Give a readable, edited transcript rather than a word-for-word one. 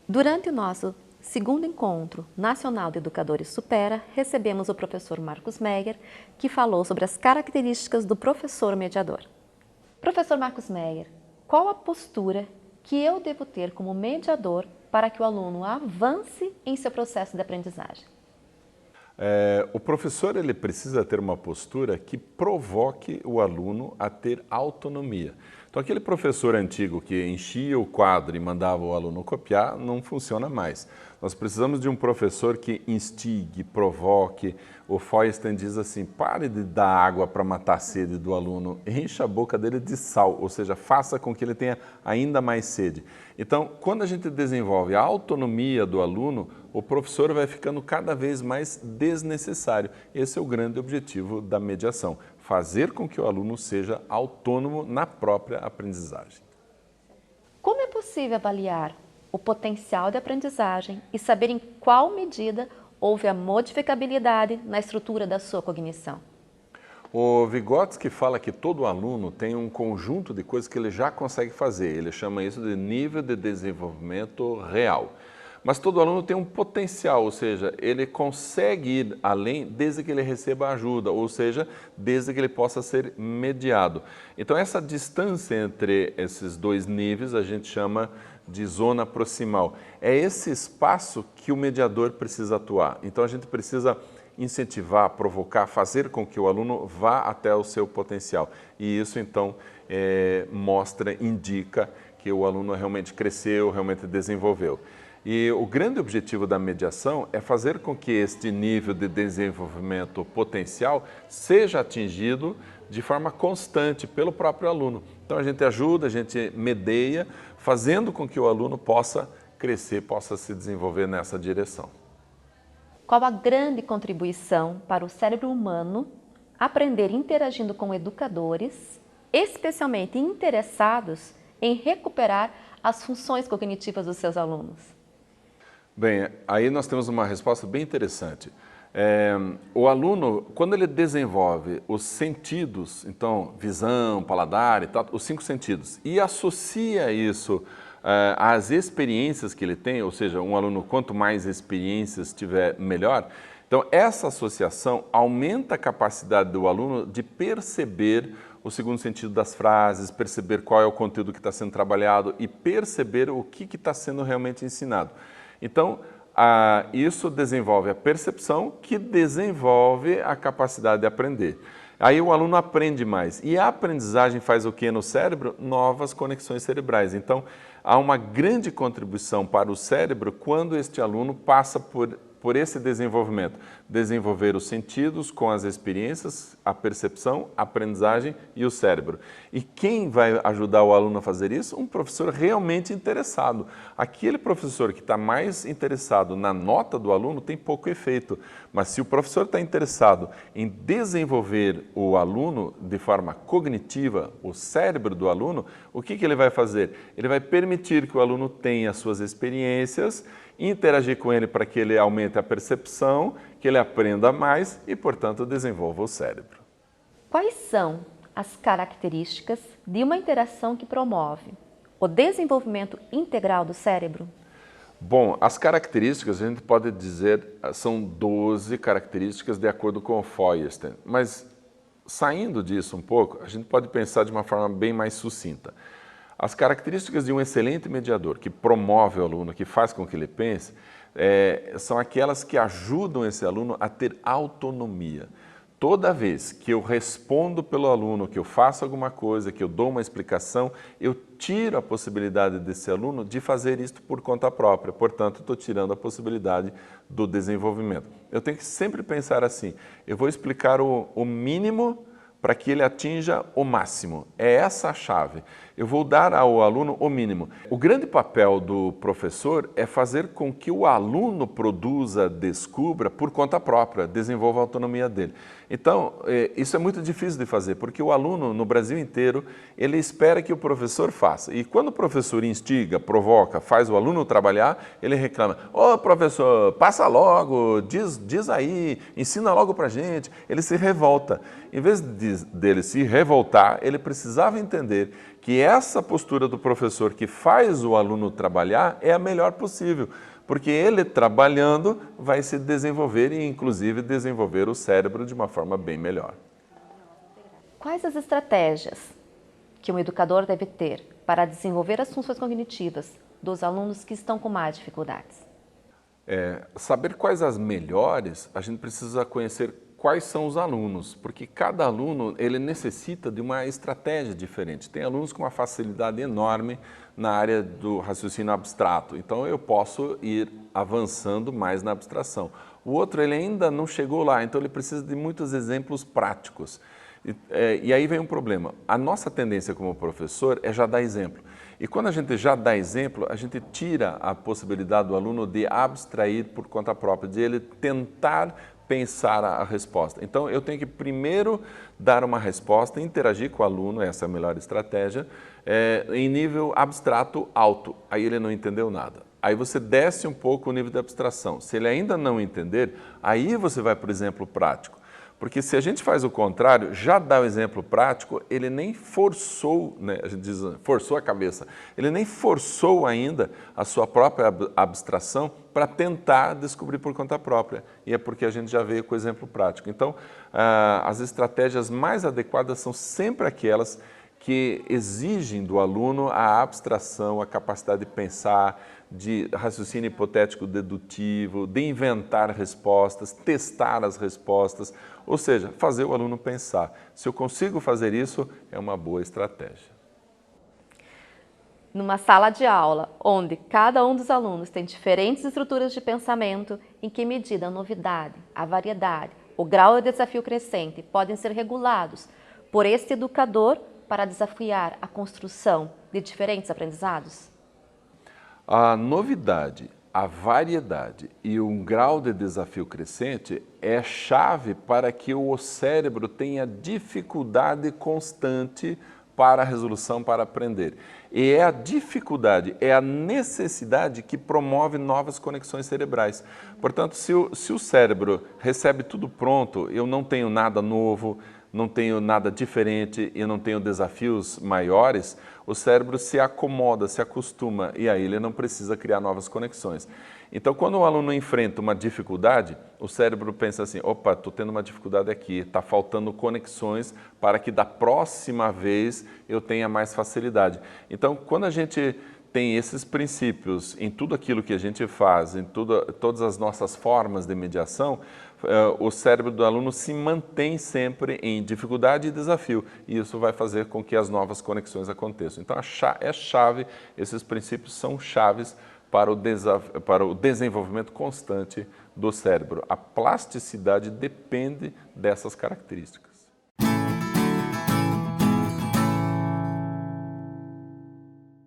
Durante o nosso segundo encontro nacional de educadores Supera, recebemos o professor Marcos Meyer, que falou sobre as características do professor mediador. Professor Marcos Meyer, qual a postura que eu devo ter como mediador para que o aluno avance em seu processo de aprendizagem? O professor ele precisa ter uma postura que provoque o aluno a ter autonomia. Então, aquele professor antigo que enchia o quadro e mandava o aluno copiar, não funciona mais. Nós precisamos de um professor que instigue, provoque. O Feuerstein diz assim, pare de dar água para matar a sede do aluno, encha a boca dele de sal, ou seja, faça com que ele tenha ainda mais sede. Então, quando a gente desenvolve a autonomia do aluno, o professor vai ficando cada vez mais desnecessário. Esse é o grande objetivo da mediação, fazer com que o aluno seja autônomo na própria aprendizagem. Como é possível avaliar o potencial de aprendizagem e saber em qual medida houve a modificabilidade na estrutura da sua cognição? O Vygotsky fala que todo aluno tem um conjunto de coisas que ele já consegue fazer. Ele chama isso de nível de desenvolvimento real. Mas todo aluno tem um potencial, ou seja, ele consegue ir além desde que ele receba ajuda, ou seja, desde que ele possa ser mediado. Então, essa distância entre esses dois níveis a gente chama de zona proximal. É esse espaço que o mediador precisa atuar. Então, a gente precisa incentivar, provocar, fazer com que o aluno vá até o seu potencial. E isso, então, indica que o aluno realmente cresceu, realmente desenvolveu. E o grande objetivo da mediação é fazer com que este nível de desenvolvimento potencial seja atingido de forma constante pelo próprio aluno. Então a gente ajuda, a gente medeia, fazendo com que o aluno possa crescer, possa se desenvolver nessa direção. Qual a grande contribuição para o cérebro humano aprender interagindo com educadores, especialmente interessados em recuperar as funções cognitivas dos seus alunos? Bem, aí nós temos uma resposta bem interessante. O aluno, quando ele desenvolve os sentidos, então visão, paladar e tal, os 5 sentidos, e associa isso às experiências que ele tem, ou seja, um aluno quanto mais experiências tiver, melhor. Então, essa associação aumenta a capacidade do aluno de perceber o segundo sentido das frases, perceber qual é o conteúdo que está sendo trabalhado e perceber o que está sendo realmente ensinado. Então, isso desenvolve a percepção, que desenvolve a capacidade de aprender. Aí o aluno aprende mais. E a aprendizagem faz o que no cérebro? Novas conexões cerebrais. Então, há uma grande contribuição para o cérebro quando este aluno passa por esse desenvolvimento. Desenvolver os sentidos com as experiências, a percepção, a aprendizagem e o cérebro. E quem vai ajudar o aluno a fazer isso? Um professor realmente interessado. Aquele professor que está mais interessado na nota do aluno tem pouco efeito. Mas se o professor está interessado em desenvolver o aluno de forma cognitiva, o cérebro do aluno, o que ele vai fazer? Ele vai permitir que o aluno tenha suas experiências, interagir com ele para que ele aumente a percepção, que ele aprenda mais e, portanto, desenvolva o cérebro. Quais são as características de uma interação que promove o desenvolvimento integral do cérebro? Bom, as características, a gente pode dizer, são 12 características de acordo com o Feuerstein, mas saindo disso um pouco, a gente pode pensar de uma forma bem mais sucinta. As características de um excelente mediador, que promove o aluno, que faz com que ele pense, são aquelas que ajudam esse aluno a ter autonomia. Toda vez que eu respondo pelo aluno, que eu faço alguma coisa, que eu dou uma explicação, eu tiro a possibilidade desse aluno de fazer isto por conta própria. Portanto, estou tirando a possibilidade do desenvolvimento. Eu tenho que sempre pensar assim, eu vou explicar o mínimo para que ele atinja o máximo. É essa a chave. Eu vou dar ao aluno o mínimo. O grande papel do professor é fazer com que o aluno produza, descubra por conta própria, desenvolva a autonomia dele. Então, isso é muito difícil de fazer, porque o aluno, no Brasil inteiro, ele espera que o professor faça. E quando o professor instiga, provoca, faz o aluno trabalhar, ele reclama, ô professor, passa logo, diz aí, ensina logo pra gente. Ele se revolta. Em vez de dele se revoltar, ele precisava entender que essa postura do professor que faz o aluno trabalhar é a melhor possível, porque ele trabalhando vai se desenvolver e inclusive desenvolver o cérebro de uma forma bem melhor. Quais as estratégias que um educador deve ter para desenvolver as funções cognitivas dos alunos que estão com mais dificuldades? Saber quais as melhores, a gente precisa conhecer quais são os alunos, porque cada aluno ele necessita de uma estratégia diferente. Tem alunos com uma facilidade enorme na área do raciocínio abstrato, então eu posso ir avançando mais na abstração. O outro ele ainda não chegou lá, então ele precisa de muitos exemplos práticos. E aí vem um problema. A nossa tendência como professor é já dar exemplo. E quando a gente já dá exemplo, a gente tira a possibilidade do aluno de abstrair por conta própria, de ele tentar pensar a resposta. Então, eu tenho que primeiro dar uma resposta, interagir com o aluno, essa é a melhor estratégia, em nível abstrato alto. Aí ele não entendeu nada. Aí você desce um pouco o nível de abstração. Se ele ainda não entender, aí você vai para o exemplo prático. Porque se a gente faz o contrário, já dá o exemplo prático, ele nem forçou, né, a gente diz, forçou a cabeça, ele nem forçou ainda a sua própria abstração para tentar descobrir por conta própria. E é porque a gente já veio com o exemplo prático. Então, as estratégias mais adequadas são sempre aquelas que exigem do aluno a abstração, a capacidade de pensar, de raciocínio hipotético dedutivo, de inventar respostas, testar as respostas, ou seja, fazer o aluno pensar. Se eu consigo fazer isso, é uma boa estratégia. Numa sala de aula, onde cada um dos alunos tem diferentes estruturas de pensamento, em que medida a novidade, a variedade, o grau de desafio crescente podem ser regulados por este educador para desafiar a construção de diferentes aprendizados? A novidade, a variedade e um grau de desafio crescente é chave para que o cérebro tenha dificuldade constante para a resolução, para aprender. E é a dificuldade, é a necessidade que promove novas conexões cerebrais. Portanto, se o cérebro recebe tudo pronto, eu não tenho nada novo, não tenho nada diferente e não tenho desafios maiores, o cérebro se acomoda, se acostuma e aí ele não precisa criar novas conexões. Então, quando o aluno enfrenta uma dificuldade, o cérebro pensa assim, opa, estou tendo uma dificuldade aqui, está faltando conexões para que da próxima vez eu tenha mais facilidade. Então, quando a gente tem esses princípios em tudo aquilo que a gente faz, em todas as nossas formas de mediação, o cérebro do aluno se mantém sempre em dificuldade e desafio, e isso vai fazer com que as novas conexões aconteçam. Então, é chave, esses princípios são chaves para o desenvolvimento constante do cérebro. A plasticidade depende dessas características.